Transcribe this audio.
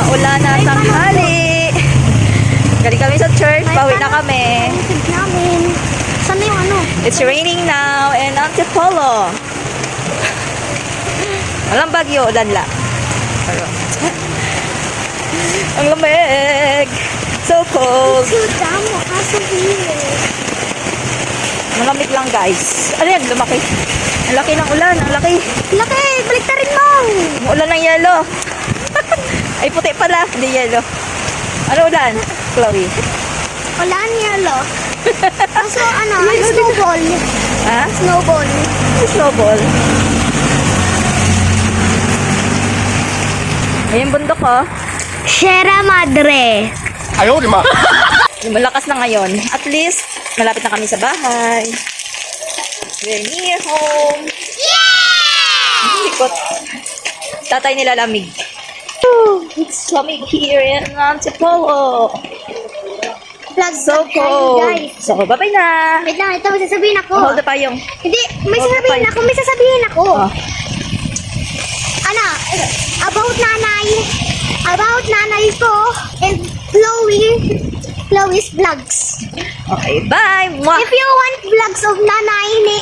Maulan na tanghali. Galing kami sa church, pauwi na kami. Tubig namin. Saan na yung ano? It's raining now in Antipolo. Walang bagyo, ulan lang. Pero, ang lamig. So cold. Sudan mo kaso Malamig lang guys. Ano yan? Lumaki. Ang laki ng ulan. Ang laki. Laki, balik na rin mo. Ulan ng yelo. Ay puti pala. Hindi yelo. Ano ulan? Chloe. Wala niya lo. Kaso ano, snowball. Ha? Snowball. Snowball. Ayun bundok oh. Sierra Madre. Ayaw, di ma. Malakas na ngayon. At least, malapit na kami sa bahay. We're near home. Yeah! Likot. Tatay nila lamig. It's lamig here in Antipolo. Vlog So tayo, cold. guys. So, bye-bye na. Wait lang, ito may sasabihin ako. Hold the payong. Hindi, may Hold sasabihin the ako, may sasabihin ako. Oh. Ano, about nanay ko and Chloe's vlogs. Okay, bye. Mwah. If you want vlogs of nanay ni